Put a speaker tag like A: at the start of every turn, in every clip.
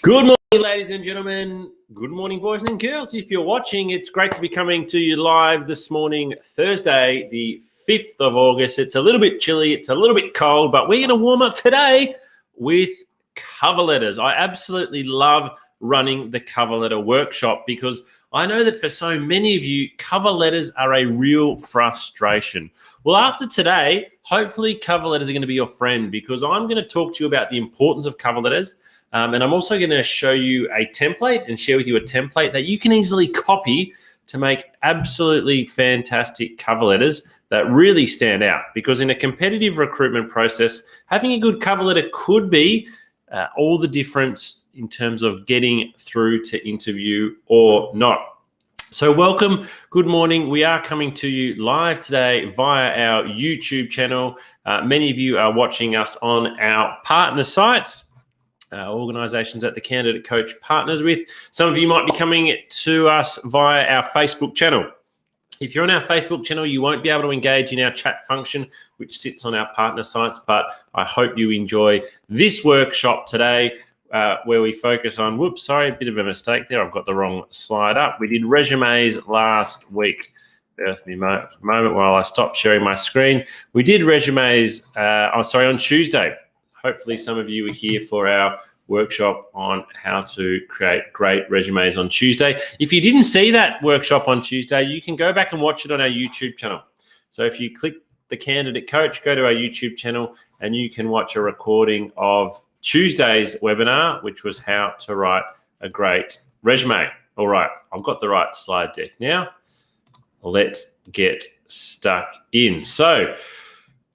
A: Good morning, ladies and gentlemen. Good morning, boys and girls. If you're watching, it's great to be coming to you live this morning, Thursday, the 5th of August. It's a little bit chilly. It's a little bit cold, but we're going to warm up today with cover letters. I absolutely love running the cover letter workshop because I know that for so many of you, cover letters are a real frustration. Well, after today, hopefully cover letters are going to be your friend because I'm going to talk to you about the importance of cover letters. And I'm also going to show you a template and share with you a template that you can easily copy to make absolutely fantastic cover letters that really stand out. Because in a competitive recruitment process, having a good cover letter could be all the difference in terms of getting through to interview or not. So welcome, good morning. We are coming to you live today via our YouTube channel. Many of you are watching us on our partner sites. Organizations that the Candidate Coach partners with. Some of you might be coming to us via our Facebook channel. If you're on our Facebook channel, you won't be able to engage in our chat function, which sits on our partner sites, but I hope you enjoy this workshop today where we focus on, a bit of a mistake there. I've got the wrong slide up. We did resumes last week. Bear with me a moment while I stop sharing my screen. We did resumes, on Tuesday. Hopefully some of you are here for our workshop on how to create great resumes on Tuesday. If you didn't see that workshop on Tuesday, you can go back and watch it on our YouTube channel. So if you click the Candidate Coach, go to our YouTube channel and you can watch a recording of Tuesday's webinar, which was how to write a great resume. All right, I've got the right slide deck now. Let's get stuck in. So,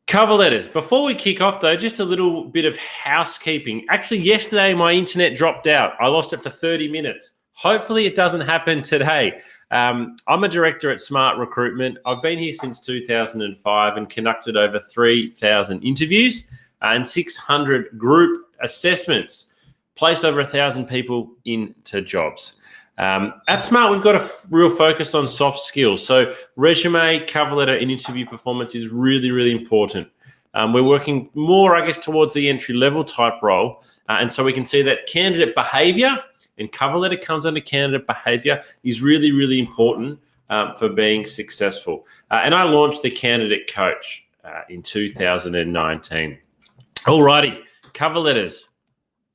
A: cover letters. Before we kick off, though, just a little bit of housekeeping. Actually, yesterday, my internet dropped out. I lost it for 30 minutes. Hopefully, it doesn't happen today. I'm a director at Smart Recruitment. I've been here since 2005 and conducted over 3,000 interviews and 600 group assessments, placed over 1,000 people into jobs. At Smart, we've got a real focus on soft skills. So resume, cover letter, and interview performance is really, really important. We're working more, towards the entry-level type role. And so we can see that candidate behavior and cover letter comes under candidate behavior is really, really important for being successful. And I launched the Candidate Coach in 2019. All righty, cover letters.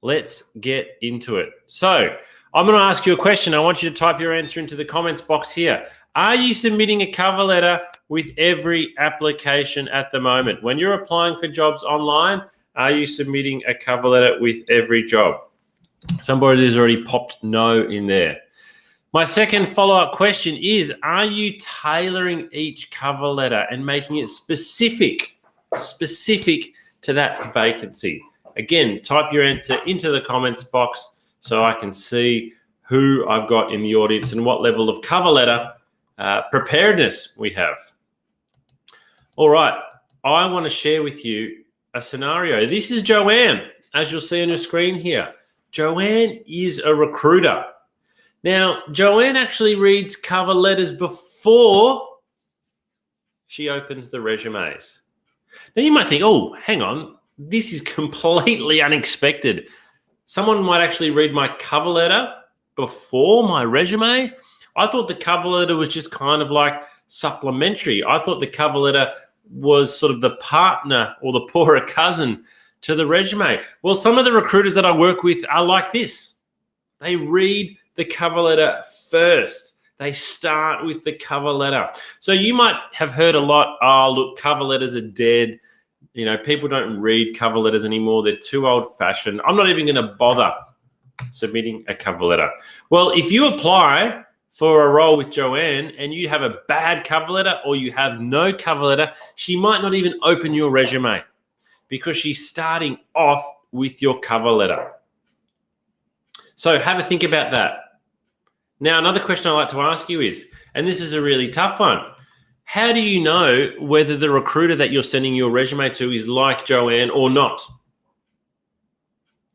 A: Let's get into it. So I'm going to ask you a question. I want you to type your answer into the comments box here. Are you submitting a cover letter with every application at the moment? When you're applying for jobs online, are you submitting a cover letter with every job? Somebody has already popped no in there. My second follow-up question is, are you tailoring each cover letter and making it specific to that vacancy? Again, type your answer into the comments box so I can see who I've got in the audience and what level of cover letter preparedness we have. All right, I want to share with you a scenario. This is Joanne, as you'll see on your screen here. Joanne is a recruiter. Now, Joanne actually reads cover letters before she opens the resumes. Now, you might think, oh, hang on, this is completely unexpected. Someone might actually read my cover letter before my resume. I thought the cover letter was just kind of like supplementary. I thought the cover letter was sort of the partner or the poorer cousin to the resume. Well, some of the recruiters that I work with are like this. They read the cover letter first. They start with the cover letter. So you might have heard a lot, oh, look, cover letters are dead. You know, people don't read cover letters anymore. They're too old-fashioned. I'm not even going to bother submitting a cover letter. Well, if you apply for a role with Joanne and you have a bad cover letter or you have no cover letter, she might not even open your resume because she's starting off with your cover letter. So have a think about that. Now, another question I'd like to ask you is, and this is a really tough one, how do you know whether the recruiter that you're sending your resume to is like Joanne or not?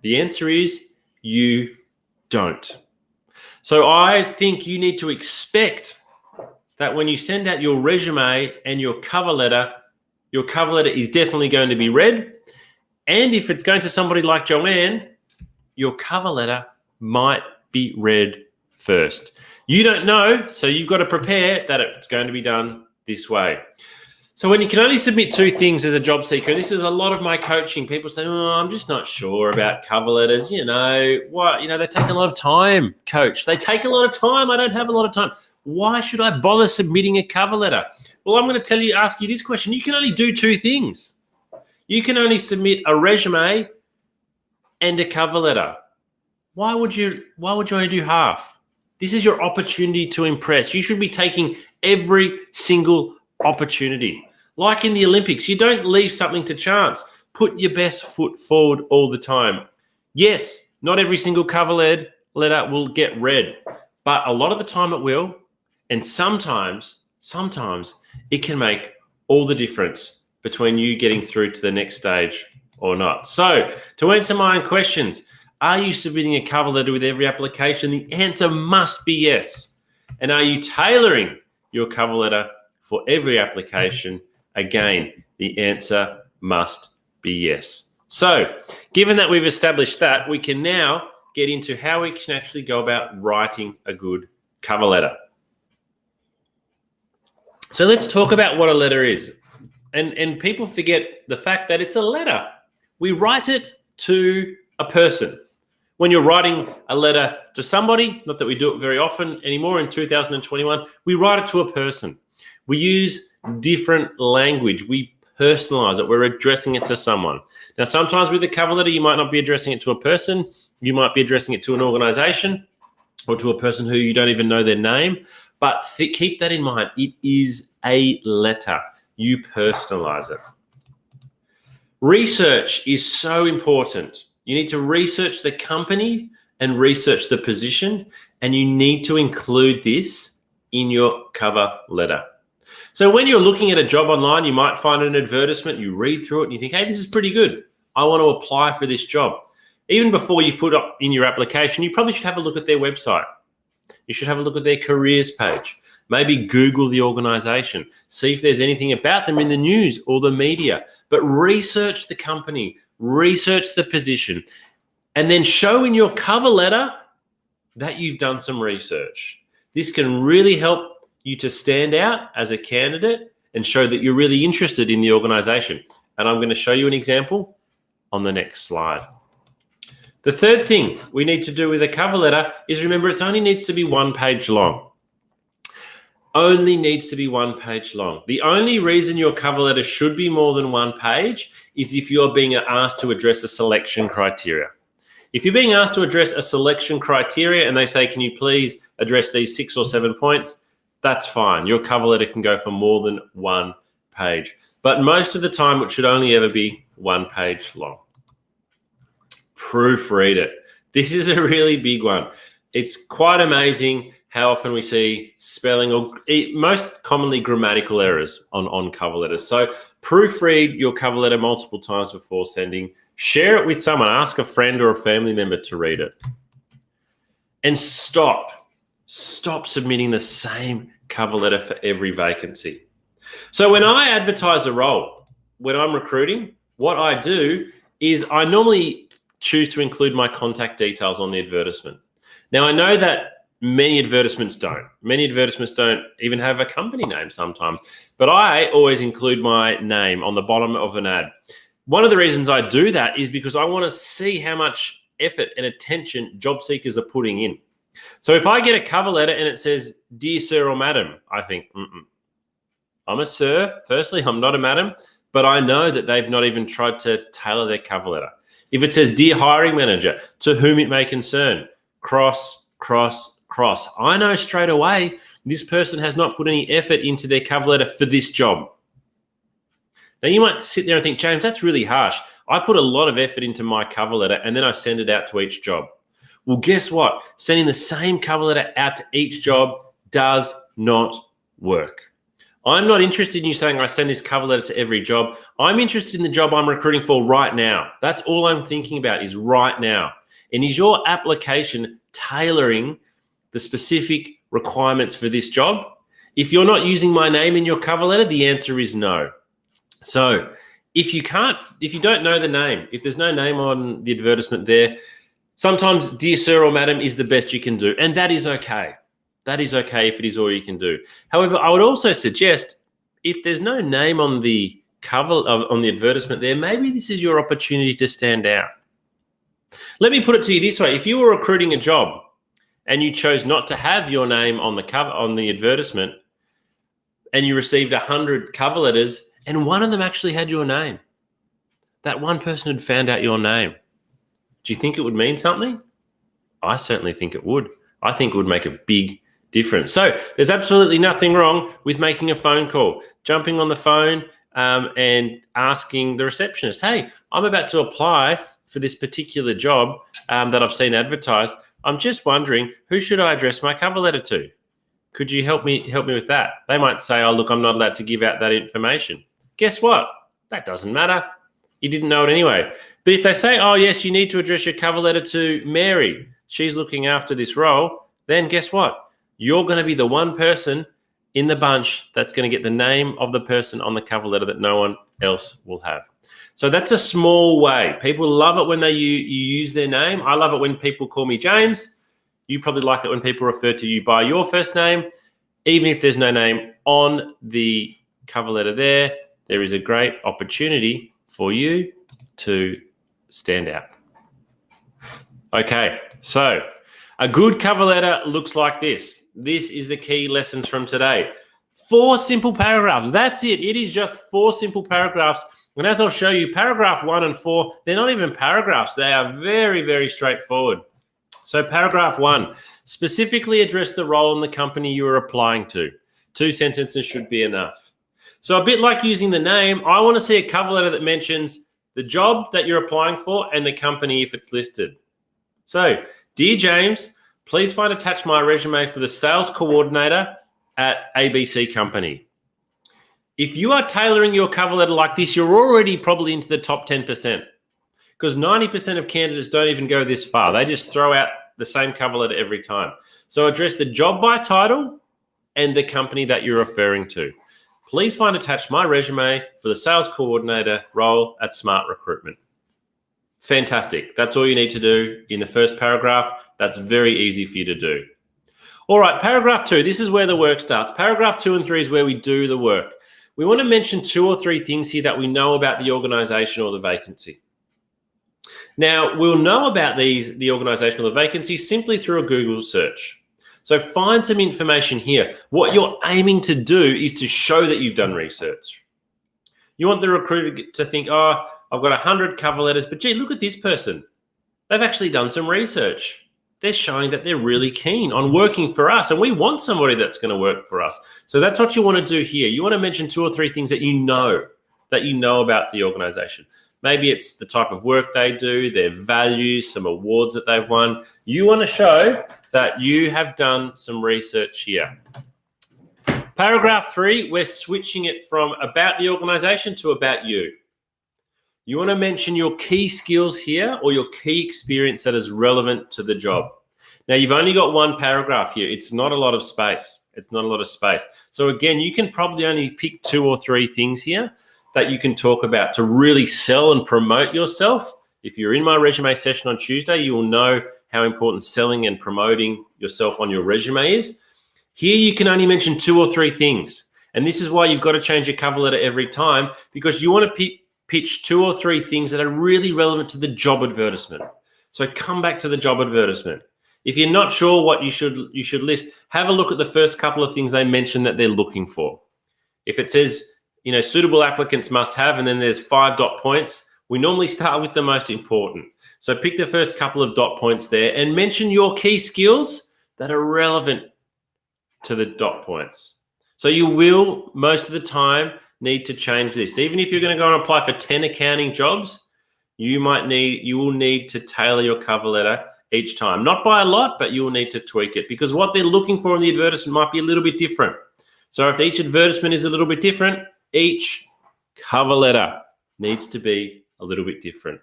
A: The answer is you don't. So I think you need to expect that when you send out your resume and your cover letter is definitely going to be read. And if it's going to somebody like Joanne, your cover letter might be read first. You don't know, so you've got to prepare that it's going to be done this way. So when you can only submit 2 things as a job seeker, and this is a lot of my coaching, people say, I'm just not sure about cover letters. They take a lot of time, coach. They take a lot of time. I don't have a lot of time. Why should I bother submitting a cover letter? Well, I'm going to ask you this question. You can only do 2 things. You can only submit a resume and a cover letter. Why would you only do half? This is your opportunity to impress. You should be taking every single opportunity. Like in the Olympics, you don't leave something to chance. Put your best foot forward all the time. Yes, not every single cover letter will get read, but a lot of the time it will. And sometimes it can make all the difference between you getting through to the next stage or not. So to answer my own questions, are you submitting a cover letter with every application? The answer must be yes. And are you tailoring your cover letter for every application? Again, the answer must be yes. So given that we've established that, we can now get into how we can actually go about writing a good cover letter. So let's talk about what a letter is. And people forget the fact that it's a letter. We write it to a person. When you're writing a letter to somebody, not that we do it very often anymore in 2021, we write it to a person. We use different language. We personalize it. We're addressing it to someone. Now, sometimes with a cover letter, you might not be addressing it to a person. You might be addressing it to an organization or to a person who you don't even know their name. But keep that in mind. It is a letter. You personalize it. Research is so important. You need to research the company and research the position, and you need to include this in your cover letter. So when you're looking at a job online, you might find an advertisement, you read through it and you think, hey, this is pretty good. I want to apply for this job. Even before you put up in your application, you probably should have a look at their website. You should have a look at their careers page. Maybe Google the organization. See if there's anything about them in the news or the media. But research the company, research the position, and then show in your cover letter that you've done some research. This can really help you to stand out as a candidate and show that you're really interested in the organization. And I'm going to show you an example on the next slide. The third thing we need to do with a cover letter is remember it only needs to be 1 page long. Only needs to be 1 page long. The only reason your cover letter should be more than 1 page is if you're being asked to address a selection criteria. If you're being asked to address a selection criteria and they say, can you please address these 6 or 7 points, that's fine. Your cover letter can go for more than 1 page. But most of the time, it should only ever be 1 page long. Proofread it. This is a really big one. It's quite amazing how often we see spelling or most commonly grammatical errors on cover letters. So proofread your cover letter multiple times before sending. Share it with someone. Ask a friend or a family member to read it. And stop submitting the same cover letter for every vacancy. So when I advertise a role, when I'm recruiting, what I do is I normally choose to include my contact details on the advertisement. Now, I know that many advertisements don't. Many advertisements don't even have a company name sometimes, but I always include my name on the bottom of an ad. One of the reasons I do that is because I want to see how much effort and attention job seekers are putting in. So if I get a cover letter and it says, dear sir or madam, I think, I'm a sir. Firstly, I'm not a madam, but I know that they've not even tried to tailor their cover letter. If it says, dear hiring manager, to whom it may concern, cross, cross, cross. I know straight away this person has not put any effort into their cover letter for this job. Now, you might sit there and think, James, that's really harsh. I put a lot of effort into my cover letter and then I send it out to each job. Well, guess what? Sending the same cover letter out to each job does not work. I'm not interested in you saying I send this cover letter to every job. I'm interested in the job I'm recruiting for right now. That's all I'm thinking about is right now. And is your application tailoring the specific requirements for this job? If you're not using my name in your cover letter, the answer is no. So if you don't know the name, if there's no name on the advertisement there, Sometimes dear sir or madam is the best you can do, and that is okay. That is okay if it is all you can do. However, I would also suggest if there's no name on the cover on the advertisement there, maybe this is your opportunity to stand out. Let me put it to you this way. If you were recruiting a job and you chose not to have your name on the cover on the advertisement and you received 100 cover letters and one of them actually had your name, that one person had found out your name, do you think it would mean something? I certainly think it would. I think it would make a big difference. So there's absolutely nothing wrong with making a phone call, jumping on the phone and asking the receptionist, hey, I'm about to apply for this particular job that I've seen advertised. I'm just wondering, who should I address my cover letter to? Could you help me with that? They might say, oh, look, I'm not allowed to give out that information. Guess what? That doesn't matter. You didn't know it anyway. But if they say, oh, yes, you need to address your cover letter to Mary, she's looking after this role, then guess what? You're going to be the one person in the bunch that's going to get the name of the person on the cover letter that no one else will have. So that's a small way. People love it when you use their name. I love it when people call me James. You probably like it when people refer to you by your first name. Even if there's no name on the cover letter there is a great opportunity for you to stand out. Okay, so a good cover letter looks like this. This is the key lessons from today. 4 simple paragraphs. That's it. It is just 4 simple paragraphs. And as I'll show you, paragraph 1 and 4, they're not even paragraphs. They are very, very straightforward. So paragraph 1, specifically address the role in the company you are applying to. 2 sentences should be enough. So a bit like using the name, I want to see a cover letter that mentions the job that you're applying for and the company if it's listed. So, dear James, please find attached my resume for the sales coordinator at ABC Company. If you are tailoring your cover letter like this, you're already probably into the top 10% because 90% of candidates don't even go this far. They just throw out the same cover letter every time. So address the job by title and the company that you're referring to. Please find attached my resume for the sales coordinator role at Smart Recruitment. Fantastic. That's all you need to do in the first paragraph. That's very easy for you to do. All right, paragraph 2, this is where the work starts. Paragraph 2 and 3 is where we do the work. We want to mention 2 or 3 things here that we know about the organization or the vacancy. Now, we'll know about the organization or the vacancy simply through a Google search. So find some information here. What you're aiming to do is to show that you've done research. You want the recruiter to think, oh, I've got 100 cover letters, but gee, look at this person. They've actually done some research. They're showing that they're really keen on working for us, and we want somebody that's going to work for us. So that's what you want to do here. You want to mention 2 or 3 things that you know about the organization. Maybe it's the type of work they do, their values, some awards that they've won. You want to show that you have done some research here. Paragraph 3, we're switching it from about the organization to about you. You want to mention your key skills here or your key experience that is relevant to the job. Now, you've only got 1 paragraph here. It's not a lot of space. So again, you can probably only pick 2 or 3 things here that you can talk about to really sell and promote yourself. If you're in my resume session on Tuesday, you will know how important selling and promoting yourself on your resume is. Here, you can only mention 2 or 3 things. And this is why you've got to change your cover letter every time, because you want to pitch 2 or 3 things that are really relevant to the job advertisement. So come back to the job advertisement. If you're not sure what you should list, have a look at the first couple of things they mention that they're looking for. If it says, suitable applicants must have, and then there's 5 dot points, we normally start with the most important. So pick the first couple of dot points there and mention your key skills that are relevant to the dot points. So you will, most of the time, need to change this. Even if you're going to go and apply for 10 accounting jobs, you will need to tailor your cover letter each time. Not by a lot, but you will need to tweak it because what they're looking for in the advertisement might be a little bit different. So if each advertisement is a little bit different, each cover letter needs to be a little bit different.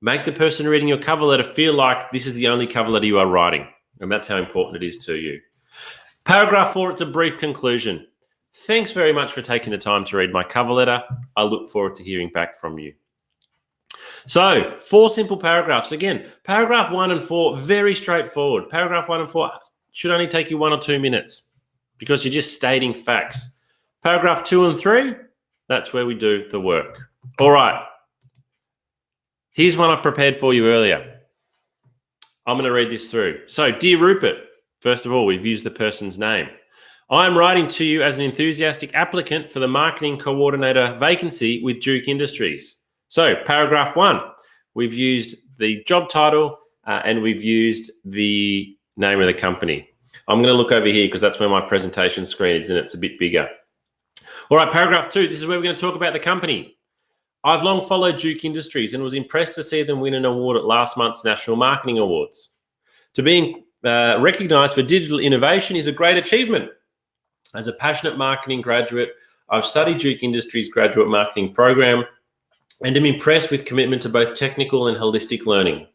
A: Make the person reading your cover letter feel like this is the only cover letter you are writing, and that's how important it is to you. Paragraph 4, it's a brief conclusion. Thanks very much for taking the time to read my cover letter. I look forward to hearing back from you. So 4 simple paragraphs. Again, paragraph 1 and 4, very straightforward. Paragraph 1 and 4 should only take you 1 or 2 minutes because you're just stating facts. Paragraph 2 and 3, that's where we do the work. All right. Here's one I've prepared for you earlier. I'm going to read this through. So, dear Rupert, first of all, we've used the person's name. I'm writing to you as an enthusiastic applicant for the marketing coordinator vacancy with Duke Industries. So, paragraph 1, we've used the job title and we've used the name of the company. I'm going to look over here because that's where my presentation screen is and it's a bit bigger. All right, paragraph 2, this is where we're going to talk about the company. I've long followed Duke Industries and was impressed to see them win an award at last month's National Marketing Awards. To being recognised for digital innovation is a great achievement. As a passionate marketing graduate, I've studied Duke Industries' graduate marketing program and am impressed with commitment to both technical and holistic learning.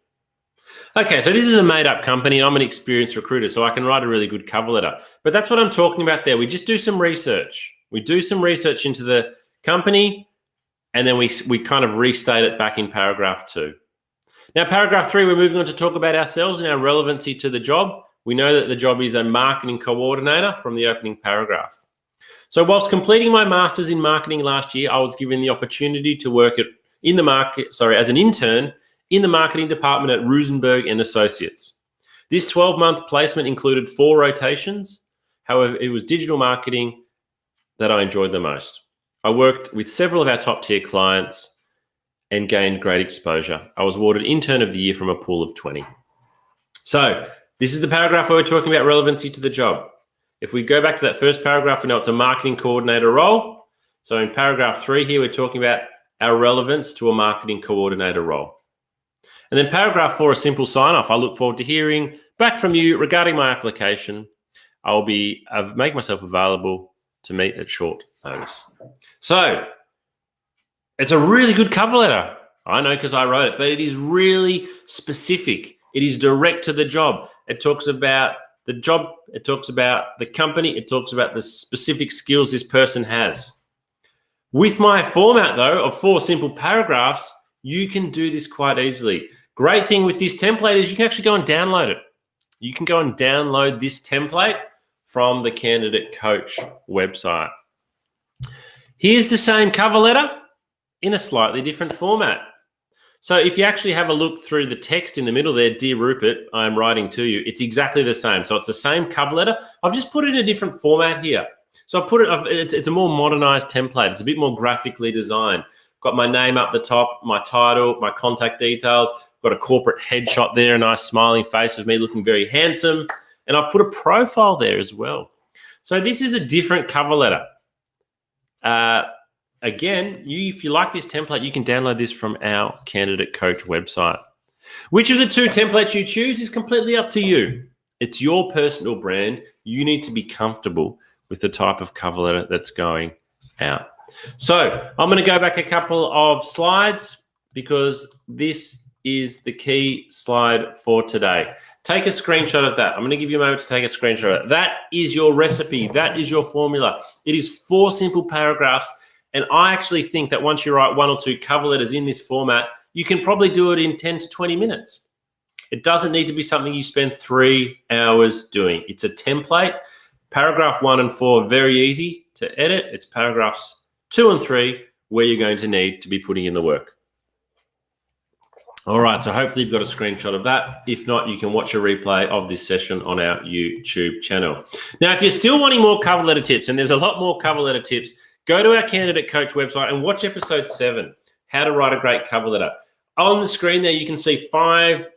A: Okay, so this is a made-up company. I'm an experienced recruiter, so I can write a really good cover letter. But that's what I'm talking about there. We just do some research. We do some research into the company, and then we kind of restate it back in paragraph 2. Now, paragraph 3, we're moving on to talk about ourselves and our relevancy to the job. We know that the job is a marketing coordinator from the opening paragraph. So whilst completing my master's in marketing last year, I was given the opportunity to work as an intern in the marketing department at Rosenberg and Associates. This 12-month placement included 4 rotations. However, it was digital marketing that I enjoyed the most. I worked with several of our top-tier clients and gained great exposure. I was awarded Intern of the Year from a pool of 20. So this is the paragraph where we're talking about relevancy to the job. If we go back to that first paragraph, we know it's a marketing coordinator role. So in paragraph 3 here, we're talking about our relevance to a marketing coordinator role. And then paragraph 4, a simple sign-off. I look forward to hearing back from you regarding my application. I'll make myself available to meet at short notice. So it's a really good cover letter. I know because I wrote it, but it is really specific. It is direct to the job. It talks about the job. It talks about the company. It talks about the specific skills this person has. With my format, though, of 4 simple paragraphs, you can do this quite easily. Great thing with this template is you can actually go and download it. You can go and download this template from the Candidate Coach website. Here's the same cover letter in a slightly different format. So if you actually have a look through the text in the middle there, dear Rupert, I am writing to you, it's exactly the same. So it's the same cover letter. I've just put it in a different format here. So I put it, it's a more modernized template. It's a bit more graphically designed. Got my name up the top, my title, my contact details, got a corporate headshot there, a nice smiling face of me looking very handsome. And I've put a profile there as well. So this is a different cover letter. Again, if you like this template, you can download this from our Candidate Coach website. Which of the 2 templates you choose is completely up to you. It's your personal brand. You need to be comfortable with the type of cover letter that's going out. So I'm going to go back a couple of slides because this is the key slide for today. Take a screenshot of that. I'm going to give you a moment to take a screenshot of it. That is your recipe. That is your formula. It is 4 simple paragraphs. And I actually think that once you write 1 or 2 cover letters in this format, you can probably do it in 10 to 20 minutes. It doesn't need to be something you spend 3 hours doing. It's a template. Paragraph 1 and 4 are very easy to edit. It's paragraphs 2 and 3 where you're going to need to be putting in the work. All right, so hopefully you've got a screenshot of that. If not, you can watch a replay of this session on our YouTube channel. Now, if you're still wanting more cover letter tips, and there's a lot more cover letter tips, go to our Candidate Coach website and watch episode 7, How to Write a Great Cover Letter. On the screen there, you can see 5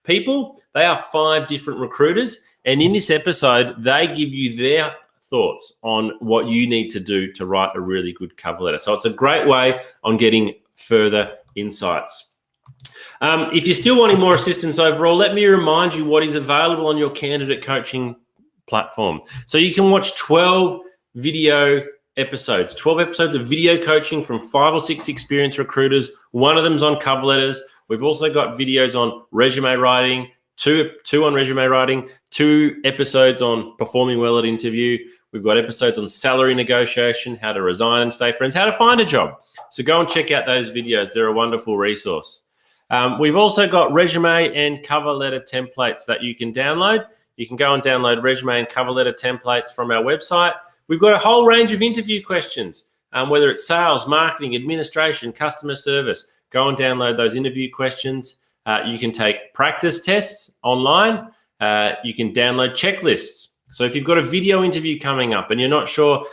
A: people. They are 5 different recruiters. And in this episode, they give you their thoughts on what you need to do to write a really good cover letter. So it's a great way on getting further insights. If you're still wanting more assistance overall, let me remind you what is available on your candidate coaching platform. So you can watch 12 video episodes, 12 episodes of video coaching from 5 or 6 experienced recruiters. One of them's on cover letters. We've also got videos on resume writing, two on resume writing, 2 episodes on performing well at interview. We've got episodes on salary negotiation, how to resign and stay friends, how to find a job. So go and check out those videos. They're a wonderful resource. We've also got resume and cover letter templates that you can download. You can go and download resume and cover letter templates from our website. We've got a whole range of interview questions, whether it's sales, marketing, administration, customer service. Go and download those interview questions. You can take practice tests online. You can download checklists. So if you've got a video interview coming up and you're not sure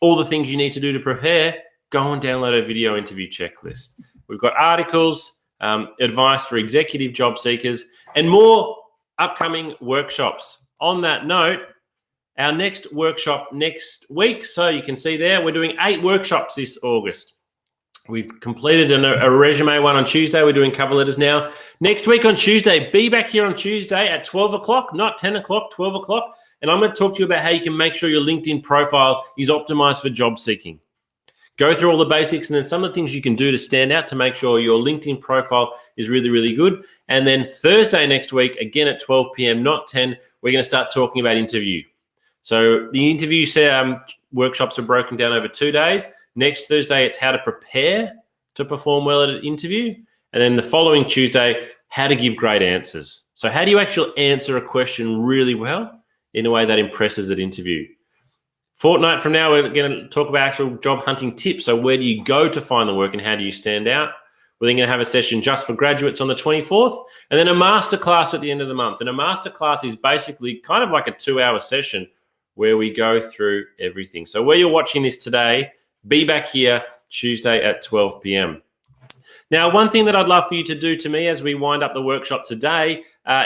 A: all the things you need to do to prepare, go and download a video interview checklist. We've got articles, advice for executive job seekers, and more upcoming workshops. On that note, our next workshop next week. So you can see there, we're doing 8 workshops this August. We've completed a resume one on Tuesday. We're doing cover letters now. Next week on Tuesday, be back here on Tuesday at 12 o'clock, not 10 o'clock, 12 o'clock. And I'm going to talk to you about how you can make sure your LinkedIn profile is optimized for job seeking. Go through all the basics and then some of the things you can do to stand out to make sure your LinkedIn profile is really, really good. And then Thursday next week, again at 12 p.m., not 10, we're going to start talking about interview. So the interview workshops are broken down over 2 days. Next Thursday, it's how to prepare to perform well at an interview. And then the following Tuesday, how to give great answers. So how do you actually answer a question really well in a way that impresses at interview? Fortnight from now, we're going to talk about actual job hunting tips. So where do you go to find the work and how do you stand out? We're then going to have a session just for graduates on the 24th and then a masterclass at the end of the month. And a masterclass is basically kind of like a 2-hour session where we go through everything. So where you're watching this today, be back here Tuesday at 12 p.m. Now, one thing that I'd love for you to do to me as we wind up the workshop today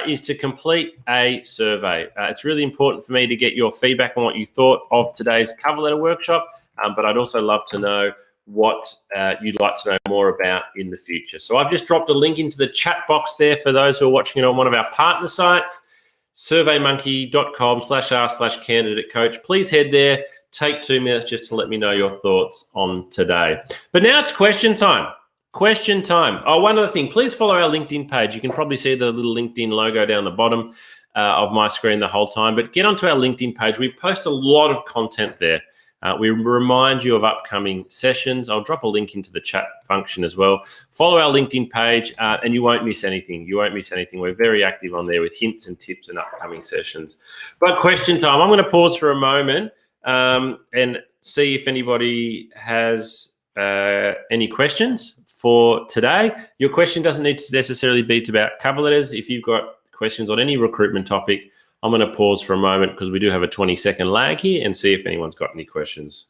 A: is to complete a survey. It's really important for me to get your feedback on what you thought of today's cover letter workshop, but I'd also love to know what you'd like to know more about in the future. So I've just dropped a link into the chat box there for those who are watching it on one of our partner sites, surveymonkey.com/r/candidate coach. Please head there. Take 2 minutes just to let me know your thoughts on today. But now it's question time. Question time. Oh, one other thing. Please follow our LinkedIn page. You can probably see the little LinkedIn logo down the bottom of my screen the whole time. But get onto our LinkedIn page. We post a lot of content there. We remind you of upcoming sessions. I'll drop a link into the chat function as well. Follow our LinkedIn page and you won't miss anything. You won't miss anything. We're very active on there with hints and tips and upcoming sessions. But question time. I'm going to pause for a moment and see if anybody has any questions for today. Your question doesn't need to necessarily be about cover letters. If you've got questions on any recruitment topic, I'm going to pause for a moment because we do have a 20-second lag here and see if anyone's got any questions.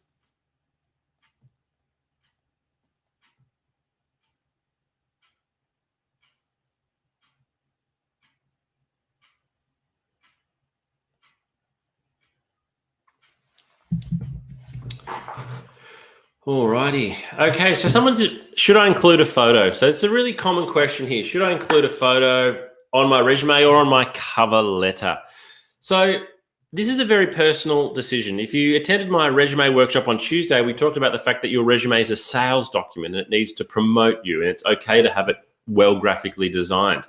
A: Alrighty. Okay, so should I include a photo? So it's a really common question here. Should I include a photo on my resume or on my cover letter? So this is a very personal decision. If you attended my resume workshop on Tuesday, we talked about the fact that your resume is a sales document and it needs to promote you, and it's okay to have it well graphically designed.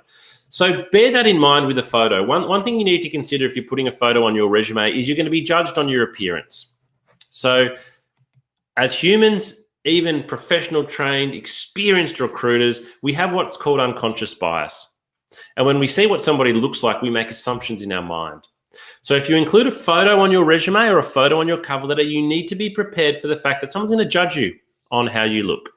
A: So bear that in mind with a photo. One thing you need to consider if you're putting a photo on your resume is you're going to be judged on your appearance. So as humans, even professional, trained, experienced recruiters, we have what's called unconscious bias. And when we see what somebody looks like, we make assumptions in our mind. So if you include a photo on your resume or a photo on your cover letter, you need to be prepared for the fact that someone's going to judge you on how you look.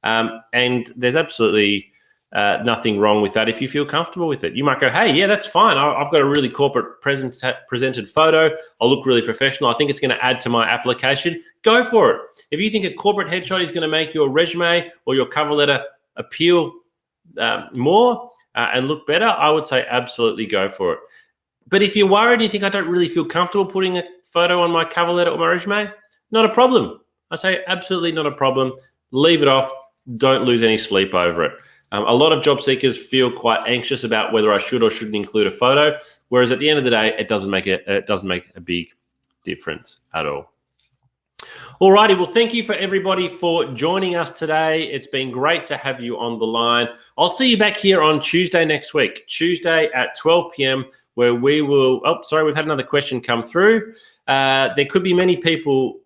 A: And there's absolutely nothing wrong with that if you feel comfortable with it. You might go, hey, yeah, that's fine. I've got a really corporate presented photo. I'll look really professional. I think it's going to add to my application. Go for it. If you think a corporate headshot is going to make your resume or your cover letter appeal more and look better, I would say absolutely go for it. But if you're worried and you think I don't really feel comfortable putting a photo on my cover letter or my resume, not a problem. I say absolutely not a problem. Leave it off. Don't lose any sleep over it. A lot of job seekers feel quite anxious about whether I should or shouldn't include a photo, whereas at the end of the day, it doesn't make a big difference at all. Alrighty, well, thank you for everybody for joining us today. It's been great to have you on the line. I'll see you back here on Tuesday next week, Tuesday at 12 p.m., where we will, we've had another question come through. There could be many people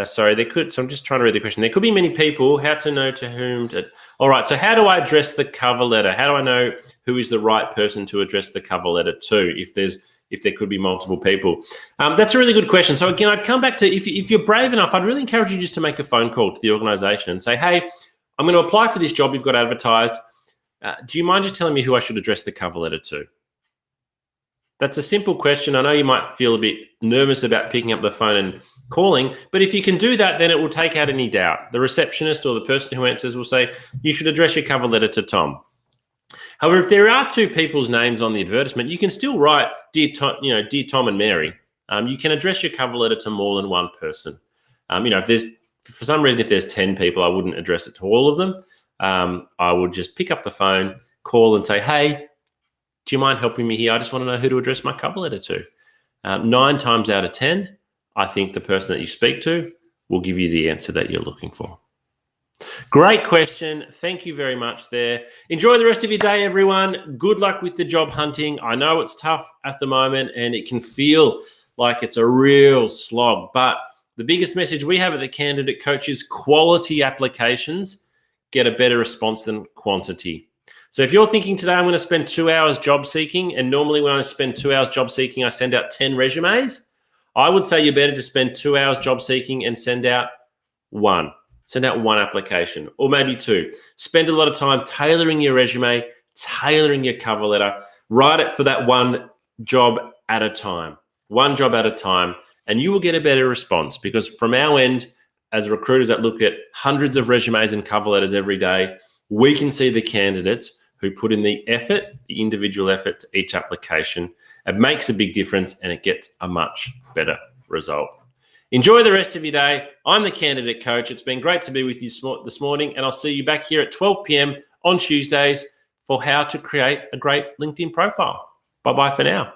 A: sorry, there could. So I'm just trying to read the question. There could be many people. How to know to whom to. All right. So how do I address the cover letter? How do I know who is the right person to address the cover letter to? If there could be multiple people, that's a really good question. So again, I'd come back to if you're brave enough, I'd really encourage you just to make a phone call to the organisation and say, hey, I'm going to apply for this job you've got advertised. Do you mind just telling me who I should address the cover letter to? That's a simple question. I know you might feel a bit nervous about picking up the phone and calling, but if you can do that, then it will take out any doubt. The receptionist or the person who answers will say, you should address your cover letter to Tom. However, if there are two people's names on the advertisement, you can still write, dear Tom and Mary. You can address your cover letter to more than one person. If there's, for some reason, if there's 10 people, I wouldn't address it to all of them. I would just pick up the phone, call and say, hey, do you mind helping me here? I just want to know who to address my cover letter to. 9 times out of 10, I think the person that you speak to will give you the answer that you're looking for. Great question. Thank you very much there. Enjoy the rest of your day, everyone. Good luck with the job hunting. I know it's tough at the moment and it can feel like it's a real slog, but the biggest message we have at the Candidate Coach is quality applications get a better response than quantity. So if you're thinking today, I'm going to spend 2 hours job seeking, and normally when I spend 2 hours job seeking, I send out 10 resumes, I would say you're better to spend 2 hours job seeking and send out one. Send out one application or maybe 2. Spend a lot of time tailoring your resume, tailoring your cover letter. Write it for that one job at a time, and you will get a better response because from our end, as recruiters that look at hundreds of resumes and cover letters every day, we can see the candidates who put in the effort, the individual effort to each application. It makes a big difference and it gets a much better result. Enjoy the rest of your day. I'm the Candidate Coach. It's been great to be with you this morning, and I'll see you back here at 12 p.m. on Tuesdays for how to create a great LinkedIn profile. Bye-bye for now.